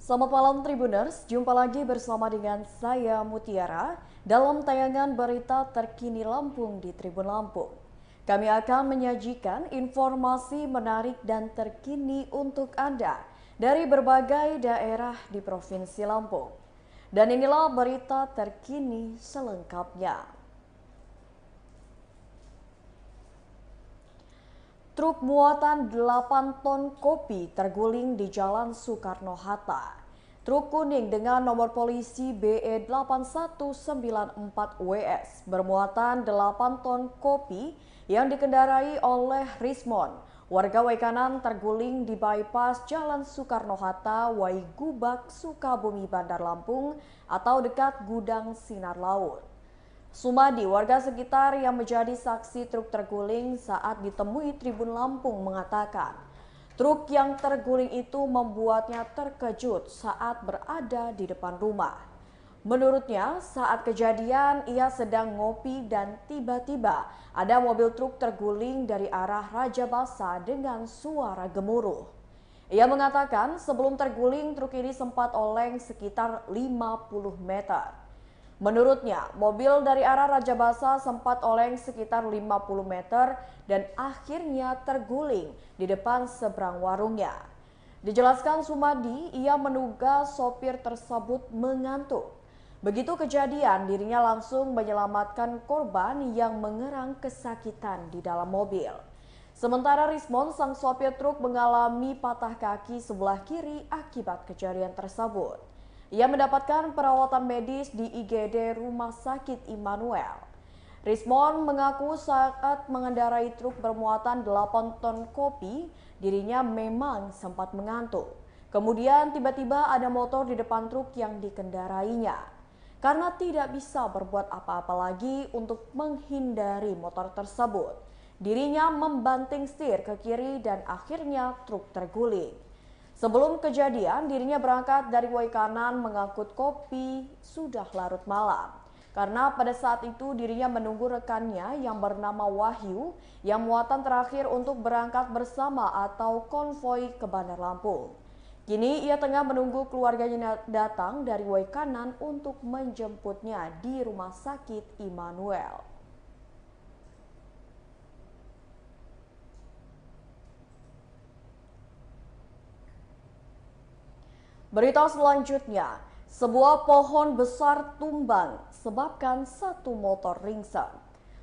Selamat malam Tribuners, jumpa lagi bersama dengan saya Mutiara dalam tayangan berita terkini Lampung di Tribun Lampung. Kami akan menyajikan informasi menarik dan terkini untuk Anda dari berbagai daerah di Provinsi Lampung. Dan inilah berita terkini selengkapnya. Truk muatan 8 ton kopi terguling di Jalan Soekarno-Hatta. Truk kuning dengan nomor polisi BE8194WS bermuatan 8 ton kopi yang dikendarai oleh Rismon, warga Waikanan, terguling di bypass Jalan Soekarno-Hatta, Waigubak, Sukabumi, Bandar Lampung atau dekat Gudang Sinar Laut. Sumadi, warga sekitar yang menjadi saksi truk terguling saat ditemui Tribun Lampung mengatakan, truk yang terguling itu membuatnya terkejut saat berada di depan rumah. Menurutnya, saat kejadian ia sedang ngopi dan tiba-tiba ada mobil truk terguling dari arah Raja Basa dengan suara gemuruh. Ia mengatakan sebelum terguling truk ini sempat oleng sekitar 50 meter. Menurutnya, mobil dari arah Raja Basa sempat oleng sekitar 50 meter dan akhirnya terguling di depan seberang warungnya. Dijelaskan Sumadi, ia menduga sopir tersebut mengantuk. Begitu kejadian, dirinya langsung menyelamatkan korban yang mengerang kesakitan di dalam mobil. Sementara Rismon, sang sopir truk, mengalami patah kaki sebelah kiri akibat kejadian tersebut. Ia mendapatkan perawatan medis di IGD Rumah Sakit Immanuel. Rismon mengaku saat mengendarai truk bermuatan 8 ton kopi, dirinya memang sempat mengantuk. Kemudian tiba-tiba ada motor di depan truk yang dikendarainya. Karena tidak bisa berbuat apa-apa lagi untuk menghindari motor tersebut, dirinya membanting setir ke kiri dan akhirnya truk terguling. Sebelum kejadian, dirinya berangkat dari Waikanan mengangkut kopi sudah larut malam. Karena pada saat itu dirinya menunggu rekannya yang bernama Wahyu yang muatan terakhir untuk berangkat bersama atau konvoi ke Bandar Lampung. Kini ia tengah menunggu keluarganya datang dari Waikanan untuk menjemputnya di Rumah Sakit Immanuel. Berita selanjutnya, sebuah pohon besar tumbang sebabkan satu motor ringsek.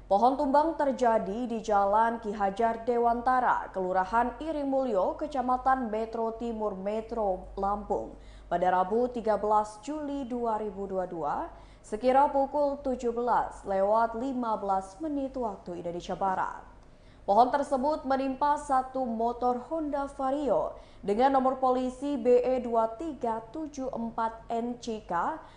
Pohon tumbang terjadi di Jalan Ki Hajar Dewantara, Kelurahan Iring Mulyo, Kecamatan Metro Timur, Metro Lampung, pada Rabu 13 Juli 2022, sekira pukul 17:15 waktu Indonesia Barat. Pohon tersebut menimpa satu motor Honda Vario dengan nomor polisi BE2374NCK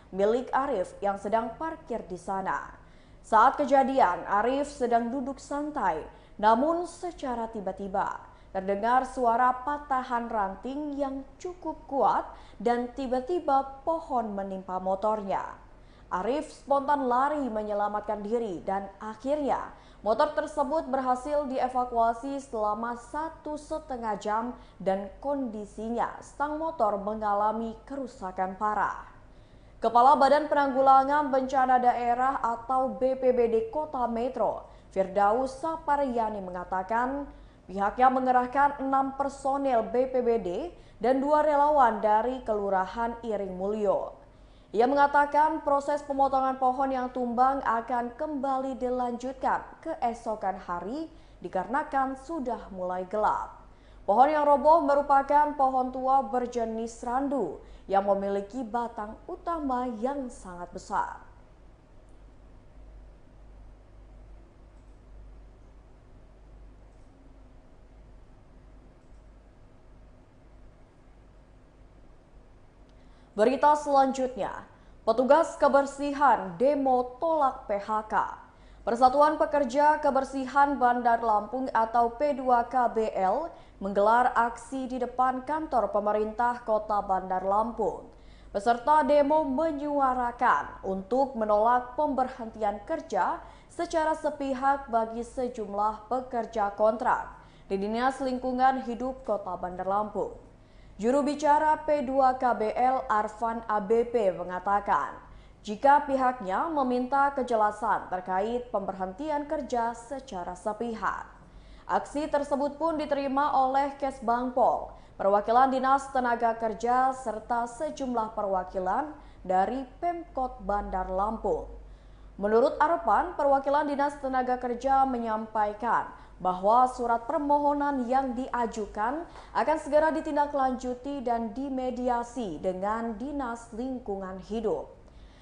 milik Arif yang sedang parkir di sana. Saat kejadian, Arif sedang duduk santai, namun secara tiba-tiba terdengar suara patahan ranting yang cukup kuat dan tiba-tiba pohon menimpa motornya. Arif spontan lari menyelamatkan diri dan akhirnya motor tersebut berhasil dievakuasi selama 1,5 jam dan kondisinya stang motor mengalami kerusakan parah. Kepala Badan Penanggulangan Bencana Daerah atau BPBD Kota Metro, Firdaus Saparyani mengatakan pihaknya mengerahkan 6 personel BPBD dan 2 relawan dari Kelurahan Iring Mulyo. Ia mengatakan proses pemotongan pohon yang tumbang akan kembali dilanjutkan keesokan hari dikarenakan sudah mulai gelap. Pohon yang roboh merupakan pohon tua berjenis randu yang memiliki batang utama yang sangat besar. Berita selanjutnya, petugas kebersihan demo tolak PHK. Persatuan Pekerja Kebersihan Bandar Lampung atau P2KBL menggelar aksi di depan kantor pemerintah Kota Bandar Lampung. Peserta demo menyuarakan untuk menolak pemberhentian kerja secara sepihak bagi sejumlah pekerja kontrak di Dinas Lingkungan Hidup Kota Bandar Lampung. Juru bicara P2KBL Arfan ABP mengatakan, jika pihaknya meminta kejelasan terkait pemberhentian kerja secara sepihak. Aksi tersebut pun diterima oleh Kesbangpol, perwakilan Dinas Tenaga Kerja serta sejumlah perwakilan dari Pemkot Bandar Lampung. Menurut Arfan, perwakilan Dinas Tenaga Kerja menyampaikan bahwa surat permohonan yang diajukan akan segera ditindaklanjuti dan dimediasi dengan Dinas Lingkungan Hidup.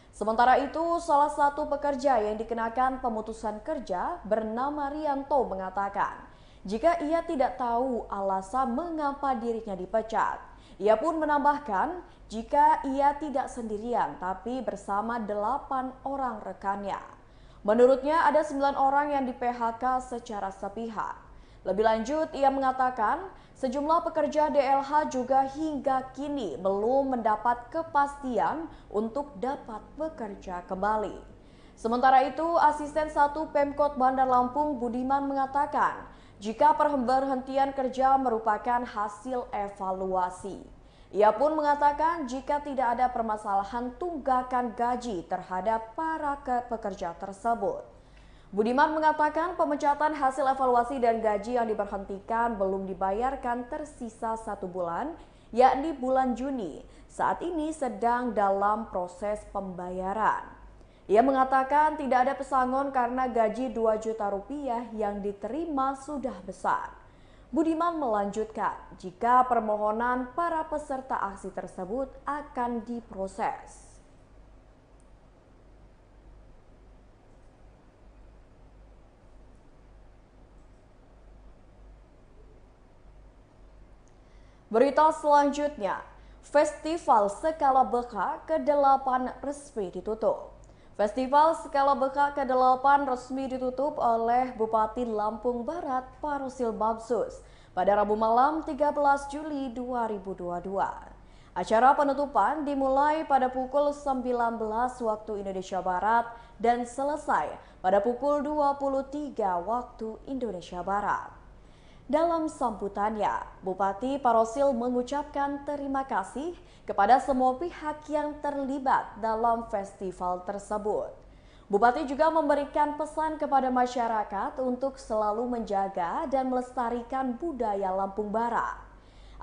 Sementara itu, salah satu pekerja yang dikenakan pemutusan kerja bernama Rianto mengatakan, jika ia tidak tahu alasan mengapa dirinya dipecat. Ia pun menambahkan, jika ia tidak sendirian tapi bersama 8 orang rekannya. Menurutnya ada 9 orang yang di-PHK secara sepihak. Lebih lanjut, ia mengatakan sejumlah pekerja DLH juga hingga kini belum mendapat kepastian untuk dapat bekerja kembali. Sementara itu, Asisten 1 Pemkot Bandar Lampung Budiman mengatakan, jika pemberhentian kerja merupakan hasil evaluasi. Ia pun mengatakan jika tidak ada permasalahan tunggakan gaji terhadap para pekerja tersebut. Budiman mengatakan pemecatan hasil evaluasi dan gaji yang diberhentikan belum dibayarkan tersisa 1 bulan, yakni bulan Juni. Saat ini sedang dalam proses pembayaran. Ia mengatakan tidak ada pesangon karena gaji 2 juta rupiah yang diterima sudah besar. Budiman melanjutkan, jika permohonan para peserta aksi tersebut akan diproses. Berita selanjutnya, Festival Skala Beka ke-8 resmi ditutup. Festival Skala Beka ke-8 resmi ditutup oleh Bupati Lampung Barat Parosil Babsus pada Rabu malam 13 Juli 2022. Acara penutupan dimulai pada pukul 19 waktu Indonesia Barat dan selesai pada pukul 23 waktu Indonesia Barat. Dalam sambutannya, Bupati Parosil mengucapkan terima kasih kepada semua pihak yang terlibat dalam festival tersebut. Bupati juga memberikan pesan kepada masyarakat untuk selalu menjaga dan melestarikan budaya Lampung Barat.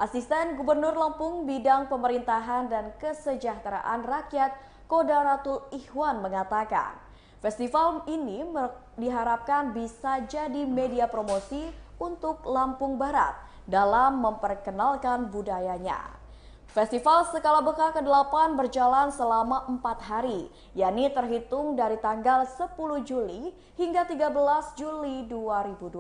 Asisten Gubernur Lampung Bidang Pemerintahan dan Kesejahteraan Rakyat Kodaratul Ikhwan mengatakan, festival ini diharapkan bisa jadi media promosi untuk Lampung Barat dalam memperkenalkan budayanya. Festival Skala Beka ke-8 berjalan selama 4 hari, yakni terhitung dari tanggal 10 Juli hingga 13 Juli 2022.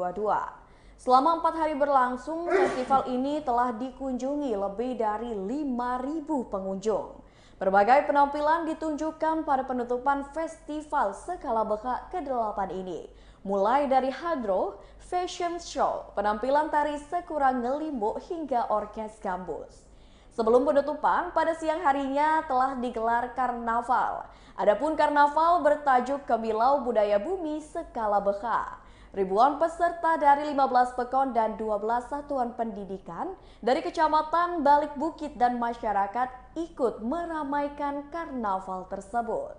Selama 4 hari berlangsung, festival ini telah dikunjungi lebih dari 5.000 pengunjung. Berbagai penampilan ditunjukkan pada penutupan Festival Skala Beka ke-8 ini, mulai dari hadroh, fashion show, penampilan tari sekurang ngelimbuk hingga orkes gambus. Sebelum penutupan, pada siang harinya telah digelar karnaval. Adapun karnaval bertajuk Kemilau Budaya Bumi Skala Beka. Ribuan peserta dari 15 pekon dan 12 satuan pendidikan dari Kecamatan Balik Bukit dan masyarakat ikut meramaikan karnaval tersebut.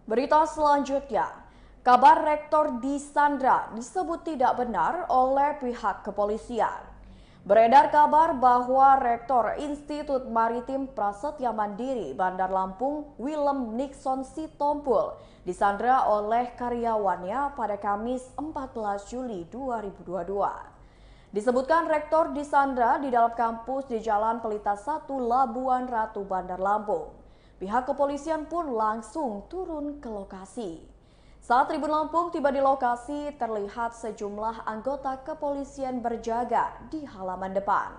Berita selanjutnya, kabar rektor disandra disebut tidak benar oleh pihak kepolisian. Beredar kabar bahwa Rektor Institut Maritim Prasetya Mandiri Bandar Lampung Willem Nixon Sitompul disandra oleh karyawannya pada Kamis 14 Juli 2022. Disebutkan rektor disandra di dalam kampus di Jalan Pelita 1 Labuan Ratu Bandar Lampung. Pihak kepolisian pun langsung turun ke lokasi. Saat Tribun Lampung tiba di lokasi, terlihat sejumlah anggota kepolisian berjaga di halaman depan.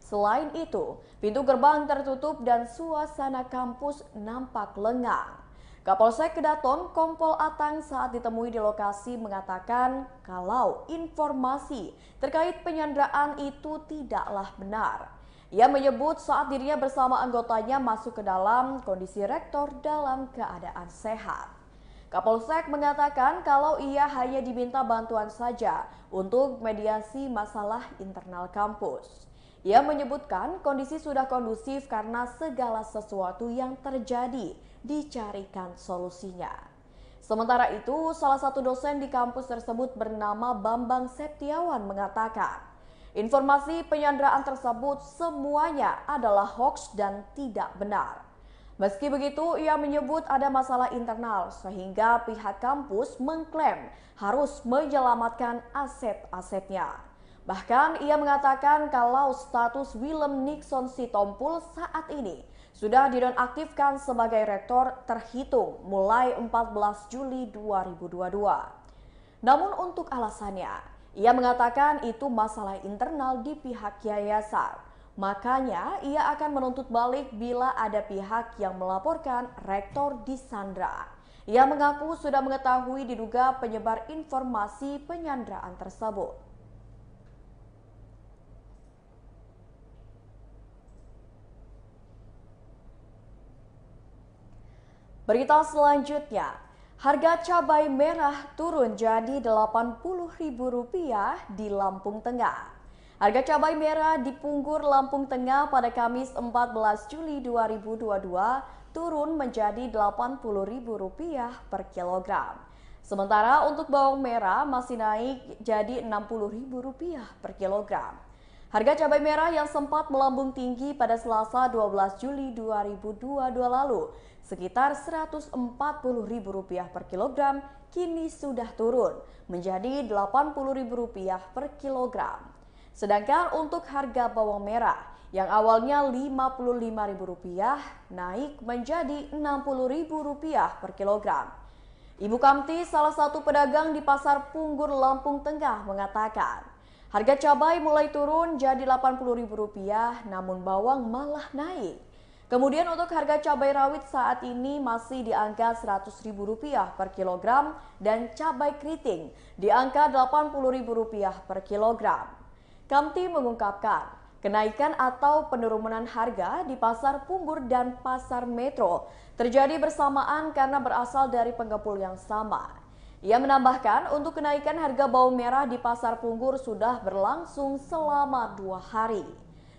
Selain itu, pintu gerbang tertutup dan suasana kampus nampak lengang. Kapolsek Kedaton Kompol Atang saat ditemui di lokasi mengatakan kalau informasi terkait penyanderaan itu tidaklah benar. Ia menyebut saat dirinya bersama anggotanya masuk ke dalam kondisi rektor dalam keadaan sehat. Kapolsek mengatakan kalau ia hanya diminta bantuan saja untuk mediasi masalah internal kampus. Ia menyebutkan kondisi sudah kondusif karena segala sesuatu yang terjadi dicarikan solusinya. Sementara itu, salah satu dosen di kampus tersebut bernama Bambang Septiawan mengatakan, informasi penyanderaan tersebut semuanya adalah hoaks dan tidak benar. Meski begitu, ia menyebut ada masalah internal sehingga pihak kampus mengklaim harus menyelamatkan aset-asetnya. Bahkan ia mengatakan kalau status Willem Nixon Sitompul saat ini sudah dinonaktifkan sebagai rektor terhitung mulai 14 Juli 2022. Namun untuk alasannya, ia mengatakan itu masalah internal di pihak yayasan. Makanya ia akan menuntut balik bila ada pihak yang melaporkan rektor disandra. Ia mengaku sudah mengetahui diduga penyebar informasi penyanderaan tersebut. Berita selanjutnya, harga cabai merah turun jadi Rp80.000 di Lampung Tengah. Harga cabai merah di Punggur, Lampung Tengah pada Kamis 14 Juli 2022 turun menjadi Rp80.000 per kilogram. Sementara untuk bawang merah masih naik jadi Rp60.000 per kilogram. Harga cabai merah yang sempat melambung tinggi pada Selasa 12 Juli 2022 lalu sekitar Rp140.000 per kilogram kini sudah turun menjadi Rp80.000 per kilogram. Sedangkan untuk harga bawang merah yang awalnya Rp55.000 naik menjadi Rp60.000 per kilogram. Ibu Kamti, salah satu pedagang di Pasar Punggur, Lampung Tengah mengatakan, harga cabai mulai turun jadi Rp80.000 namun bawang malah naik. Kemudian untuk harga cabai rawit saat ini masih di angka Rp100.000 per kilogram dan cabai keriting di angka Rp80.000 per kilogram. Kamti mengungkapkan, kenaikan atau penurunan harga di Pasar Punggur dan Pasar Metro terjadi bersamaan karena berasal dari pengepul yang sama. Ia menambahkan untuk kenaikan harga bawang merah di Pasar Punggur sudah berlangsung selama 2 hari.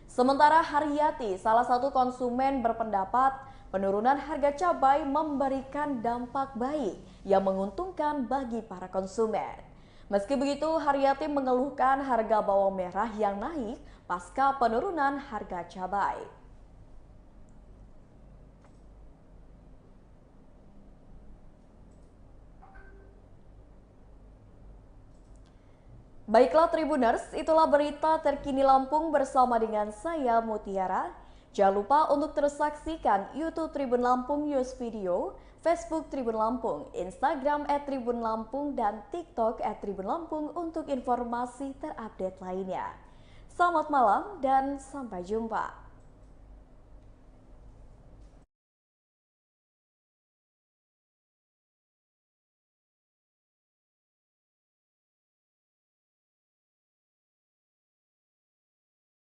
Sementara Haryati, salah satu konsumen berpendapat penurunan harga cabai memberikan dampak baik yang menguntungkan bagi para konsumen. Meski begitu, Haryati mengeluhkan harga bawang merah yang naik pasca penurunan harga cabai. Baiklah Tribuners, itulah berita terkini Lampung bersama dengan saya Mutiara. Jangan lupa untuk terus saksikan YouTube Tribun Lampung News Video, Facebook Tribun Lampung, Instagram @tribunlampung, dan TikTok @tribun Lampung untuk informasi terupdate lainnya. Selamat malam dan sampai jumpa.